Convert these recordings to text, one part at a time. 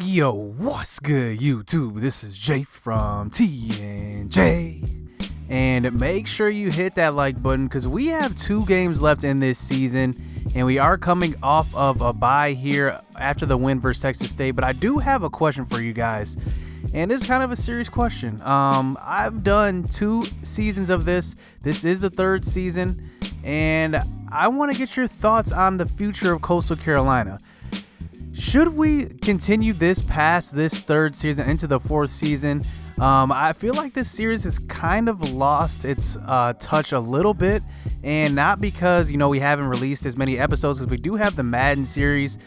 Yo, what's good, YouTube? This is Jay from T&J. And make sure you hit that like button because we have 2 games left in this season. And we are coming off of a bye here after the win versus Texas State. But I do have a question for you guys. And this is kind of a serious question. I've done 2 seasons of this. This is the 3rd season. And I want to get your thoughts on the future of Coastal Carolina. Should we continue this past this 3rd season into the 4th season? I feel like this series has kind of lost its touch a little bit, and not because, we haven't released as many episodes, because we do have the Madden series,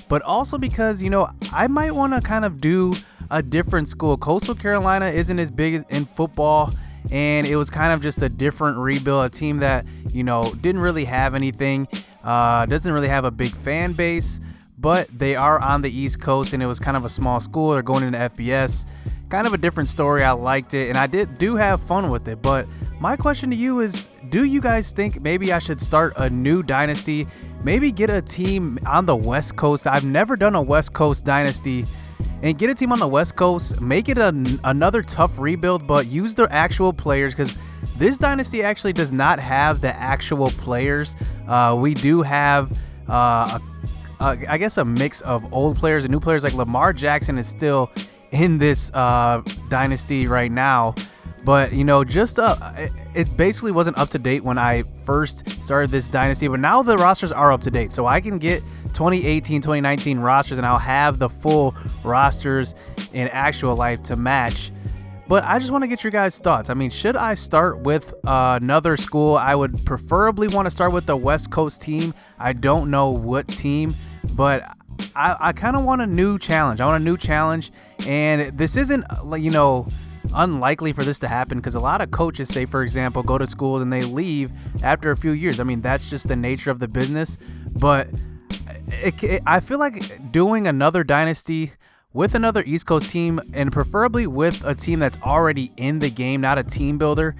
but also because, I might want to kind of do a different school. Coastal Carolina isn't as big in football, and it was kind of just a different rebuild, a team that, didn't really have anything, doesn't really have a big fan base. But they are on the East Coast, and it was kind of a small school. They're going into FBS. Kind of a different story. I liked it, and I do have fun with it. But my question to you is, do you guys think maybe I should start a new dynasty? Maybe get a team on the West Coast. I've never done a West Coast dynasty. And get a team on the West Coast. Make it another tough rebuild, but use their actual players, because this dynasty actually does not have the actual players. We do have I guess a mix of old players and new players. Like Lamar Jackson is still in this dynasty right now, but it basically wasn't up to date when I first started this dynasty, but now the rosters are up to date, so I can get 2018 2019 rosters and I'll have the full rosters in actual life to match. But I just want to get your guys' thoughts. I mean, should I start with another school? I would preferably want to start with the West Coast team. I don't know what team, but I kind of want a new challenge. I want a new challenge, and this isn't, unlikely for this to happen, because a lot of coaches, say, for example, go to schools and they leave after a few years. I mean, that's just the nature of the business. But I feel like doing another dynasty with another East Coast team, and preferably with a team that's already in the game, not a team builder.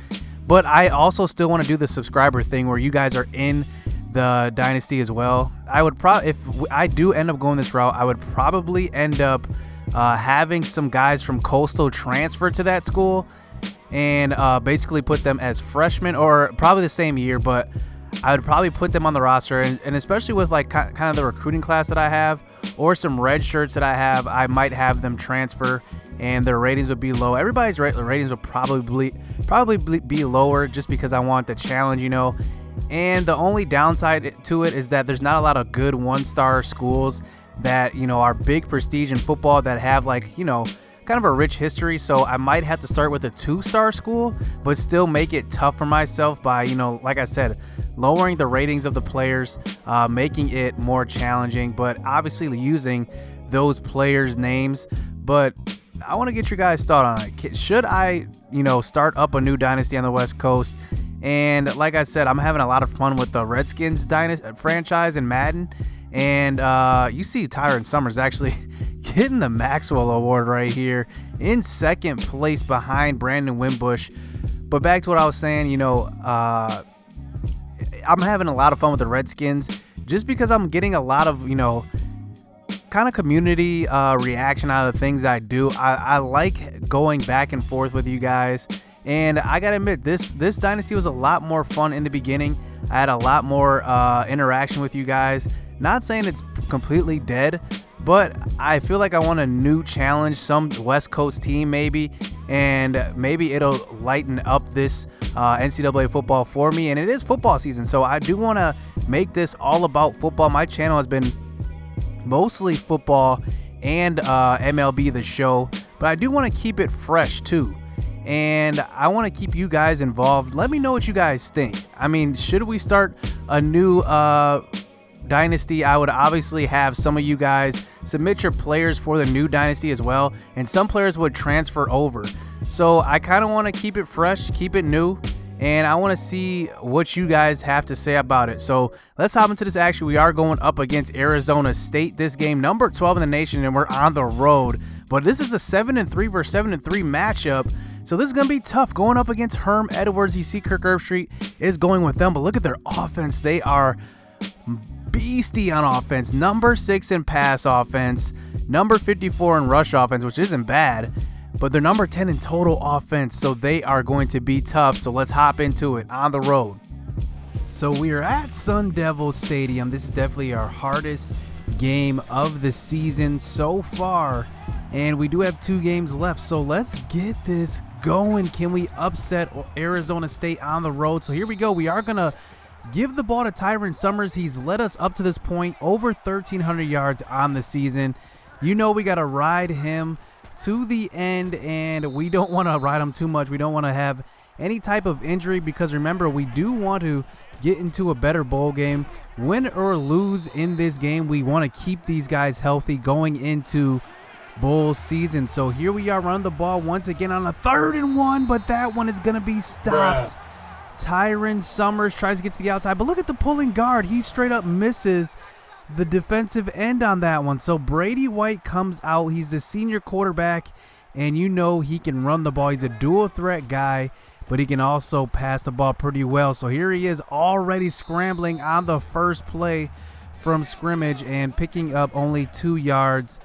But I also still want to do the subscriber thing where you guys are in the dynasty as well. I would if I do end up going this route, I would probably end up having some guys from Coastal transfer to that school and basically put them as freshmen, or probably the same year, but I would probably put them on the roster, and especially with like kind of the recruiting class that I have, or some red shirts that I have, I might have them transfer, and their ratings would be low. Everybody's ratings would probably be lower, just because I want the challenge, And the only downside to it is that there's not a lot of good 1-star schools that are big prestige in football, that have kind of a rich history. So I might have to start with a 2-star school, but still make it tough for myself by, like I said, lowering the ratings of the players, making it more challenging, but obviously using those players' names. But I want to get your guys' thought on it. Should I, start up a new dynasty on the West Coast? And like I said, I'm having a lot of fun with the Redskins franchise in Madden. And you see Tyron Summers actually getting the Maxwell Award right here in 2nd place behind Brandon Wimbush. But back to what I was saying, I'm having a lot of fun with the Redskins, just because I'm getting a lot of, kind of community reaction out of the things I do. I like going back and forth with you guys. And I gotta admit, this dynasty was a lot more fun in the beginning. I had a lot more interaction with you guys. Not saying it's completely dead, but I feel like I want a new challenge, some West Coast team maybe, and maybe it'll lighten up this NCAA football for me. And it is football season, so I do want to make this all about football. My channel has been mostly football and MLB The Show, but I do want to keep it fresh too. And I want to keep you guys involved. Let me know what you guys think. I mean, should we start a new dynasty? I would obviously have some of you guys submit your players for the new dynasty as well, and some players would transfer over. So I kind of want to keep it fresh, keep it new, and I want to see what you guys have to say about it. So let's hop into this action. We are going up against Arizona State. This game, number 12 in the nation, and we're on the road. But this is a 7-3 versus 7-3 matchup. So this is going to be tough going up against Herm Edwards. You see Kirk Herbstreit is going with them, but look at their offense. They are beastie on offense. Number 6 in pass offense, number 54 in rush offense, which isn't bad, but they're number 10 in total offense, so they are going to be tough. So let's hop into it on the road. So we are at Sun Devil Stadium. This is definitely our hardest game of the season so far, and we do have 2 games left, so let's get this going. Can we upset Arizona State on the road? So here we go. We are gonna give the ball to Tyron Summers. He's led us up to this point over 1,300 yards on the season. You know we got to ride him to the end, and we don't want to ride him too much. We don't want to have any type of injury, because remember, we do want to get into a better bowl game. Win or lose in this game, we want to keep these guys healthy going into bowl season. So here we are running the ball once again on a 3rd and 1, but that one is going to be stopped. Tyron Summers tries to get to the outside, but look at the pulling guard. He straight up misses the defensive end on that one. So Brady White comes out. He's the senior quarterback, and you know he can run the ball. He's a dual threat guy, but he can also pass the ball pretty well. So here he is already scrambling on the first play from scrimmage and picking up only 2 yards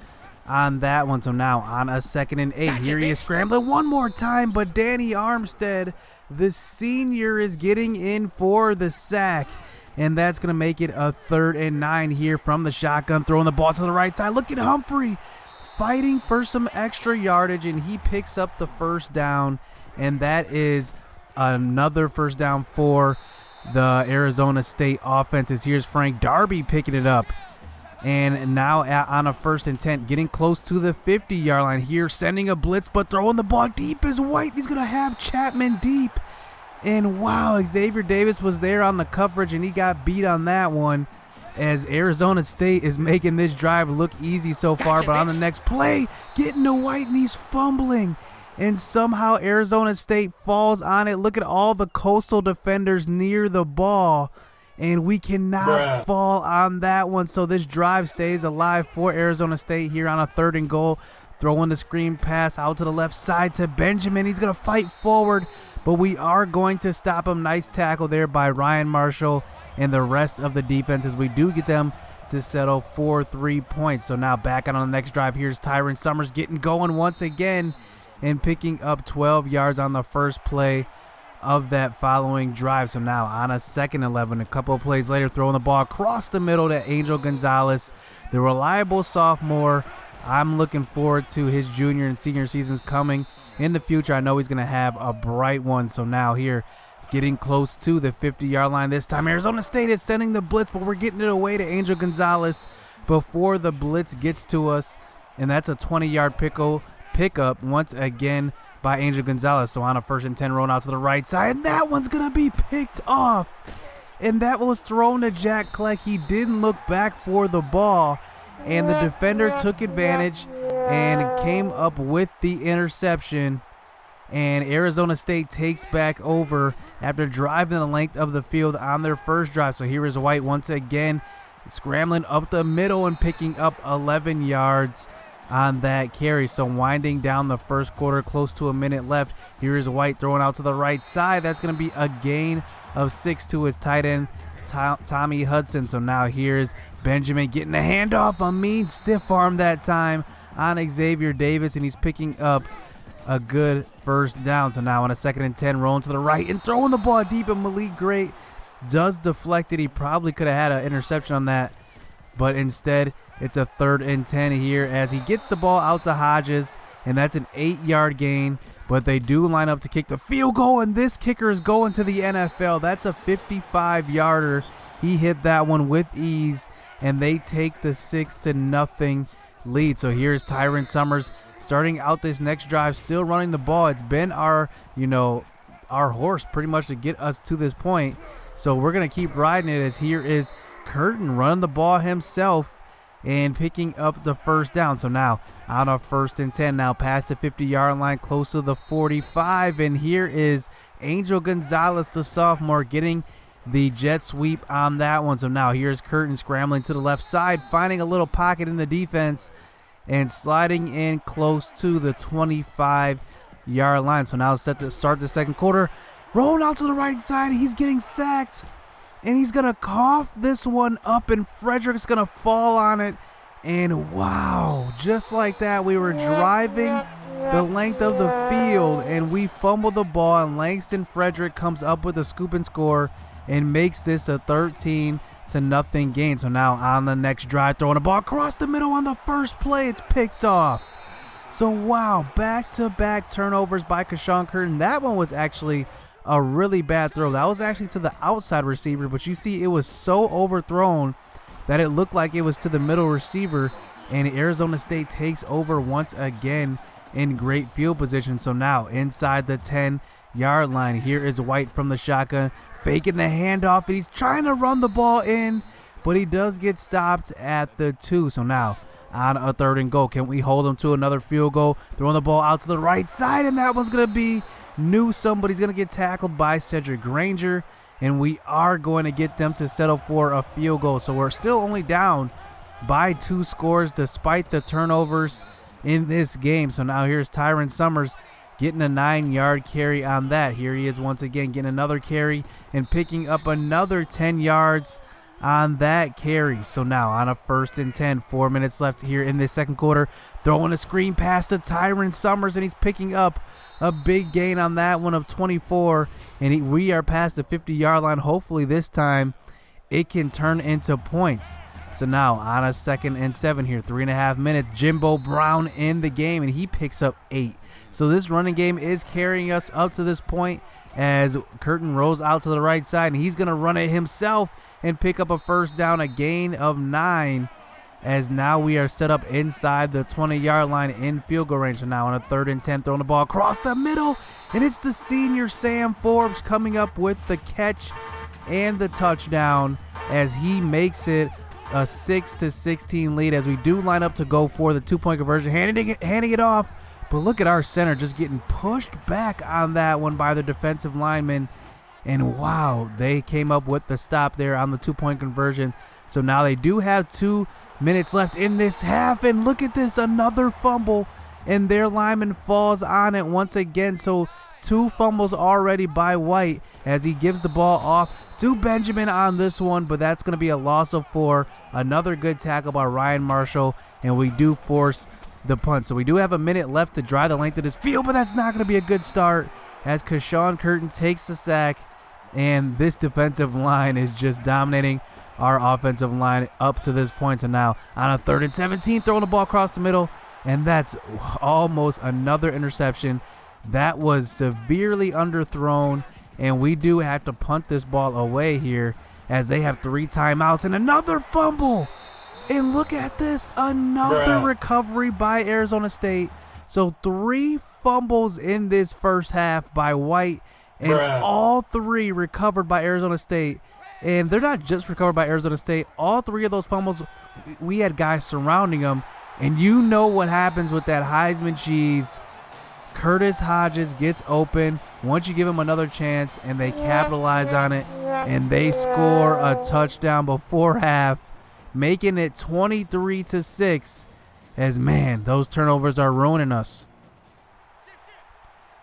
on that one. So now on a 2nd and 8, here he is scrambling one more time, but Danny Armstead, the senior, is getting in for the sack, and that's going to make it a 3rd and 9 here from the shotgun, throwing the ball to the right side. Look at Humphrey fighting for some extra yardage, and he picks up the first down, and that is another first down for the Arizona State offenses. Here's Frank Darby picking it up, and now on a 1st and 10, getting close to the 50-yard line here, sending a blitz, but throwing the ball deep is White. He's going to have Chapman deep, and wow, Xavier Davis was there on the coverage, and he got beat on that one, as Arizona State is making this drive look easy so far. But on the next play, getting to White, and he's fumbling, and somehow Arizona State falls on it. Look at all the Coastal defenders near the ball, and we cannot fall on that one. So this drive stays alive for Arizona State here on a 3rd and goal. Throwing the screen pass out to the left side to Benjamin. He's going to fight forward, but we are going to stop him. Nice tackle there by Ryan Marshall and the rest of the defenses. We do get them to settle for 3 points. So now back on the next drive. Here's Tyron Summers getting going once again and picking up 12 yards on the first play of that following drive. So now on a 2nd 11, a couple of plays later, throwing the ball across the middle to Angel Gonzalez, the reliable sophomore. I'm looking forward to his junior and senior seasons coming in the future. I know he's going to have a bright one. So now here, getting close to the 50-yard line this time. Arizona State is sending the blitz, but we're getting it away to Angel Gonzalez before the blitz gets to us, and that's a 20-yard pickup once again by Angel Gonzalez. So on a 1st and 10, rolling out to the right side, and that one's going to be picked off. And that was thrown to Jack Kleck. He didn't look back for the ball, and the defender took advantage and came up with the interception. And Arizona State takes back over after driving the length of the field on their first drive. So here is White once again scrambling up the middle and picking up 11 yards on that carry. So winding down the first quarter, close to a minute left. Here is White throwing out to the right side. That's going to be a gain of 6 to his tight end, Tommy Hudson. So now here's Benjamin getting the handoff, a mean stiff arm that time on Xavier Davis, and he's picking up a good first down. So now on a 2nd and 10, rolling to the right and throwing the ball deep, and Malik Great does deflect it. He probably could have had an interception on that, but instead it's a 3rd and 10 here as he gets the ball out to Hodges, and that's an 8-yard gain. But they do line up to kick the field goal, and this kicker is going to the NFL. That's a 55-yarder. He hit that one with ease, and they take the 6-0 lead. So here's Tyron Summers starting out this next drive, still running the ball. It's been our horse pretty much to get us to this point. So we're going to keep riding it, as here is Curtin running the ball himself and picking up the first down. So now on a 1st and 10, now past the 50-yard line, close to the 45, and here is Angel Gonzalez, the sophomore, getting the jet sweep on that one. So now here's Curtin scrambling to the left side, finding a little pocket in the defense and sliding in close to the 25-yard line. So now set to start the second quarter, rolling out to the right side. He's getting sacked, and he's going to cough this one up, and Frederick's going to fall on it. And wow, just like that, we were driving the length of the field, and we fumbled the ball, and Langston Frederick comes up with a scoop and score and makes this a 13-0 game. So now on the next drive, throwing the ball across the middle on the first play, it's picked off. So wow, back-to-back turnovers by Keshawn Curtin. That one was actually a really bad throw. That was actually to the outside receiver, but you see it was so overthrown that it looked like it was to the middle receiver, and Arizona State takes over once again in great field position. So now inside the 10-yard line, here is White from the shotgun, faking the handoff, and he's trying to run the ball in, but he does get stopped at the 2. So now on a 3rd and goal, can we hold him to another field goal? Throwing the ball out to the right side, and that one's going to be Newsome, but he's going to get tackled by Cedric Granger, and we are going to get them to settle for a field goal. So we're still only down by 2 scores despite the turnovers in this game. So now here's Tyron Summers getting a 9-yard carry on that. Here he is once again getting another carry and picking up another 10 yards on that carry. So now on a 1st and 10, 4 minutes left here in this second quarter, throwing a screen pass to Tyron Summers, and he's picking up a big gain on that one of 24, and we are past the 50-yard line. Hopefully this time it can turn into points. So now on a 2nd and 7 here, 3.5 minutes, Jimbo Brown in the game, and he picks up 8. So this running game is carrying us up to this point as Curtin rolls out to the right side, and he's going to run it himself and pick up a 1st down, a gain of 9, as now we are set up inside the 20-yard line in field goal range. So now on a 3rd and 10, throwing the ball across the middle, and it's the senior Sam Forbes coming up with the catch and the touchdown as he makes it a 6-16 lead as we do line up to go for the 2-point conversion, handing it off. But look at our center just getting pushed back on that one by the defensive lineman. And wow, they came up with the stop there on the 2-point conversion. So now they do have 2 minutes left in this half. And look at this, another fumble. And their lineman falls on it once again. So 2 fumbles already by White as he gives the ball off to Benjamin on this one. But that's going to be a loss of 4. Another good tackle by Ryan Marshall. And we do force the punt. So we do have a minute left to drive the length of this field, but that's not going to be a good start as Keshawn Curtin takes the sack, and this defensive line is just dominating our offensive line up to this point. So now on a 3rd and 17, throwing the ball across the middle, and that's almost another interception. That was severely underthrown, and we do have to punt this ball away here as they have 3 timeouts and another fumble. And look at this, another recovery by Arizona State. So 3 fumbles in this first half by White, and all 3 recovered by Arizona State. And they're not just recovered by Arizona State. All 3 of those fumbles, we had guys surrounding them. And you know what happens with that Heisman cheese. Curtis Hodges gets open once you give him another chance, and they capitalize on it, and they score a touchdown before half, making it 23-6 as, man, those turnovers are ruining us.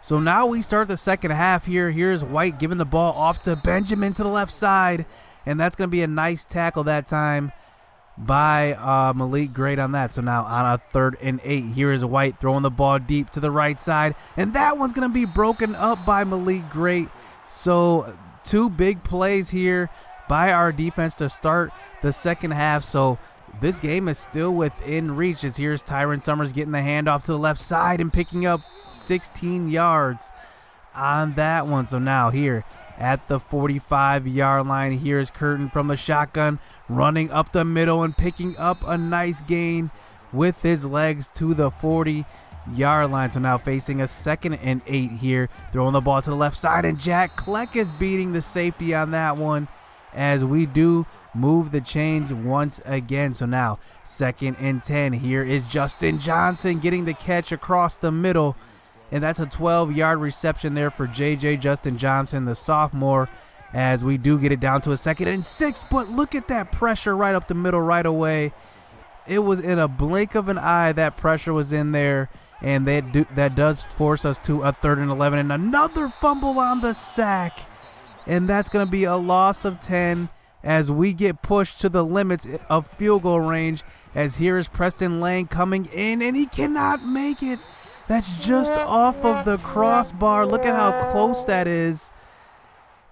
So now we start the second half here. Here's White giving the ball off to Benjamin to the left side, and that's going to be a nice tackle that time by Malik Great on that. So now on a 3rd and 8, here is White throwing the ball deep to the right side, and that one's going to be broken up by Malik Great. So 2 big plays here by our defense to start the second half. So this game is still within reach as here's Tyron Summers getting the handoff to the left side and picking up 16 yards on that one. So now here at the 45-yard line, here's Curtin from the shotgun running up the middle and picking up a nice gain with his legs to the 40-yard line. So now facing a 2nd and 8 here, throwing the ball to the left side, and Jack Kleck is beating the safety on that one as we do move the chains once again. So now 2nd and 10. Here is Justin Johnson getting the catch across the middle, and that's a 12-yard reception there for JJ Justin Johnson, the sophomore, as we do get it down to a 2nd and 6. But look at that pressure right up the middle right away. It was in a blink of an eye that pressure was in there, and that does force us to a 3rd and 11 and another fumble on the sack. and that's going to be a loss of 10 as we get pushed to the limits of field goal range, as here is Preston Lang coming in, and he cannot make it. That's just off of the crossbar. Look at how close that is.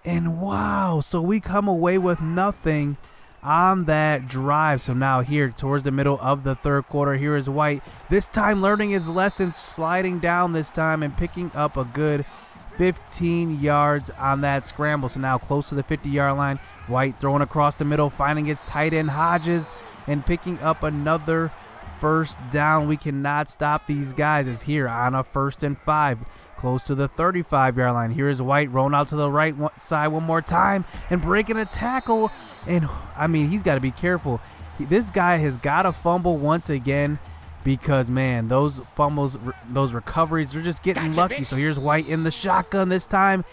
And wow, so we come away with nothing on that drive. So now here towards the middle of the third quarter, here is White, this time learning his lessons, sliding down this time and picking up a good 15 yards on that scramble. So now close to the 50-yard line, White throwing across the middle, finding his tight end Hodges and picking up another first down. We cannot stop these guys, as here on a 1st and 5 close to the 35-yard line. Here is White rolling out to the right side one more time and breaking a tackle. And I mean, he's got to be careful. This guy has got to fumble once again, because man, those fumbles, those recoveries, they're just getting lucky. So here's White in the shotgun this time,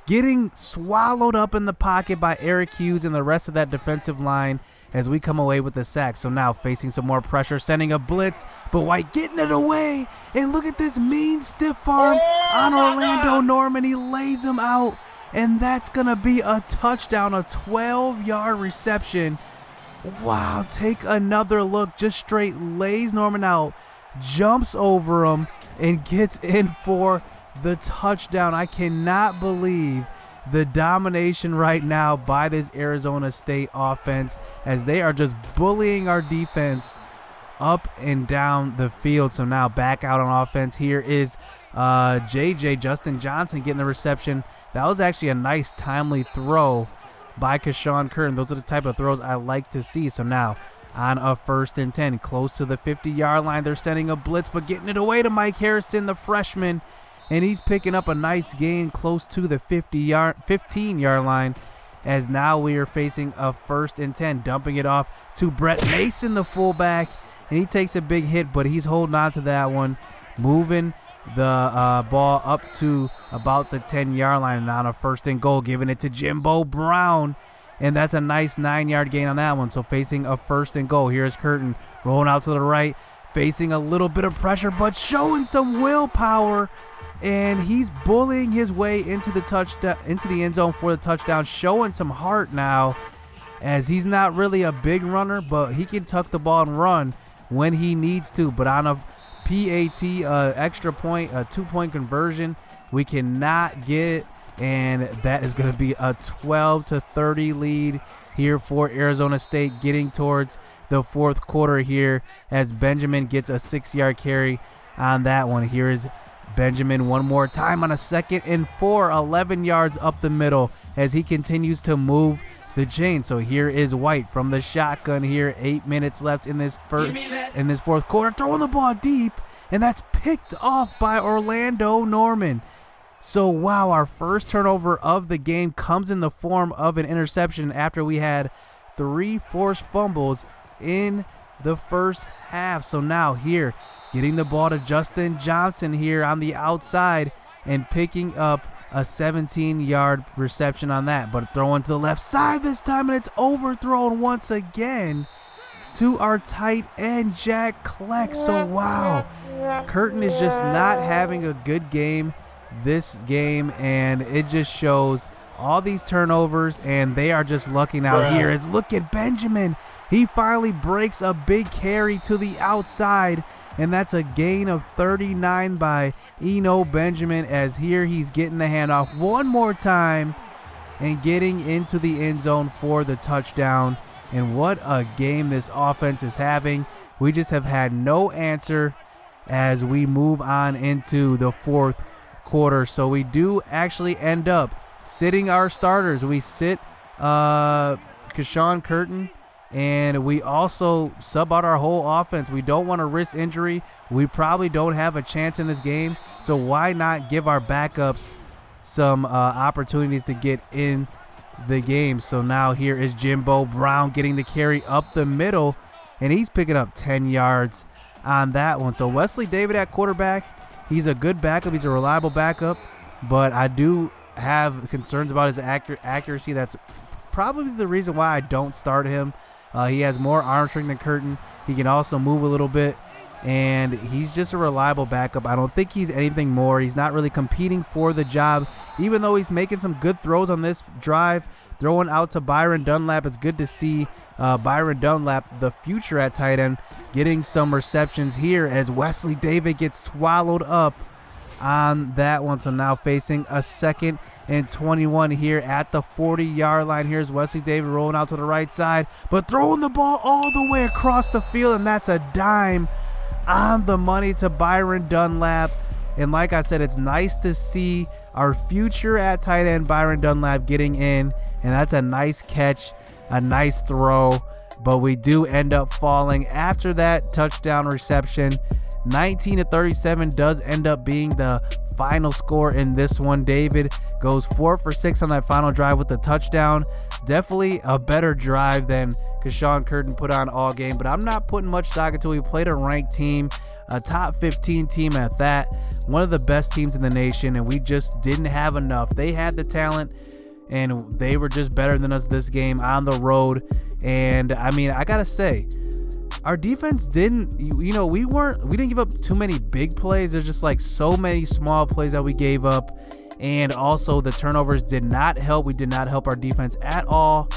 getting swallowed up in the pocket by Eric Hughes and the rest of that defensive line as we come away with the sack. So now facing some more pressure, sending a blitz, but White getting it away. And look at this mean stiff arm on Orlando Norman. He lays him out, and that's going to be a touchdown, a 12-yard reception. Wow, take another look, just straight lays Norman out, jumps over him, and gets in for the touchdown. I cannot believe the domination right now by this Arizona State offense, as they are just bullying our defense up and down the field. So now back out on offense, here is Justin Johnson getting the reception. That was actually a nice timely throw by Keshawn Curtin. Those are the type of throws I like to see. So now on a 1st and 10 close to the 50-yard line, they're sending a blitz but getting it away to Mike Harrison, the freshman, and he's picking up a nice gain close to the 15-yard line, as now we are facing a 1st and 10, dumping it off to Brett Mason, the fullback, and he takes a big hit, but he's holding on to that one, moving the ball up to about the 10-yard line, and on a 1st and goal, giving it to Jimbo Brown, and that's a nice 9-yard gain on that one. So facing a 1st and goal, here's Curtin rolling out to the right, facing a little bit of pressure, but showing some willpower, and he's bullying his way into the touchdown, into the end zone for the touchdown, showing some heart now, as he's not really a big runner, but he can tuck the ball and run when he needs to. But on a PAT extra point, a 2-point conversion, we cannot get it, and that is going to be a 12-30 lead here for Arizona State, getting towards the 4th quarter here, as Benjamin gets a 6-yard carry on that one. Here is Benjamin one more time on a 2nd and 4, 11 yards up the middle, as he continues to move the chain. So here is White from the shotgun here, 8 minutes left in this 4th quarter, throwing the ball deep, and that's picked off by Orlando Norman. So wow, our first turnover of the game comes in the form of an interception after we had 3 forced fumbles in the first half. So now here, getting the ball to Justin Johnson here on the outside and picking up a 17-yard reception on that, but throwing to the left side this time, and it's overthrown once again to our tight end, Jack Kleck. So wow, Curtin is just not having a good game this game, and it just shows all these turnovers, and they are just lucking out here. As look at Benjamin, he finally breaks a big carry to the outside, and that's a gain of 39 by Eno Benjamin, as here he's getting the handoff one more time and getting into the end zone for the touchdown. And what a game this offense is having. We just have had no answer as we move on into the 4th quarter. So we do actually end up sitting our starters. We sit Keshawn Curtin, and we also sub out our whole offense. We don't want to risk injury. We probably don't have a chance in this game, so why not give our backups some opportunities to get in the game? So now here is Jimbo Brown getting the carry up the middle, and he's picking up 10 yards on that one. So Wesley David at quarterback, he's a good backup. He's a reliable backup, but I do have concerns about his accuracy. That's probably the reason why I don't start him. He has more arm strength than Curtin. He can also move a little bit, and he's just a reliable backup. I don't think he's anything more. He's not really competing for the job, even though he's making some good throws on this drive, throwing out to Byron Dunlap. It's good to see Byron Dunlap, the future at tight end, getting some receptions here as Wesley David gets swallowed up on that one. So now facing a 2nd and 21 here at the 40-yard line. Here's Wesley David rolling out to the right side, but throwing the ball all the way across the field, and that's a dime on the money to Byron Dunlap. And like I said, it's nice to see our future at tight end Byron Dunlap getting in, and that's a nice catch, a nice throw, but we do end up falling after that touchdown reception. 19-37 does end up being the final score in this one. David goes 4 for 6 on that final drive with the touchdown. Definitely a better drive than Kashawn Curtin put on all game, but I'm not putting much stock into it. We played a ranked team, a top 15 team at that, one of the best teams in the nation, and we just didn't have enough. They had the talent, and they were just better than us this game on the road. And I mean, I gotta say, our defense didn't, we didn't give up too many big plays. There's just like so many small plays that we gave up. And also the turnovers did not help. We did not help our defense at all.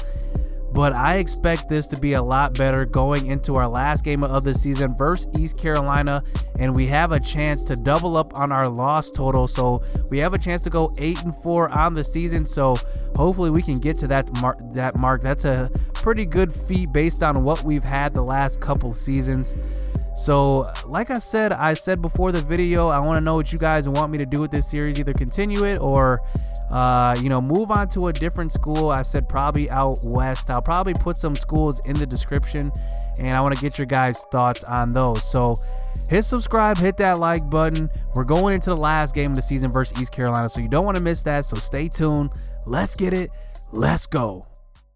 But I expect this to be a lot better going into our last game of the season versus East Carolina. And we have a chance to double up on our loss total. So we have a chance to go 8-4 on the season. So hopefully we can get to that mark. That's a pretty good feat based on what we've had the last couple seasons. So like I said before the video, I want to know what you guys want me to do with this series. Either continue it or move on to a different school. I said probably out west. I'll probably put some schools in the description, and I want to get your guys' thoughts on those. So hit subscribe, hit that like button. We're going into the last game of the season versus East Carolina, so you don't want to miss that. So stay tuned. Let's get it. Let's go.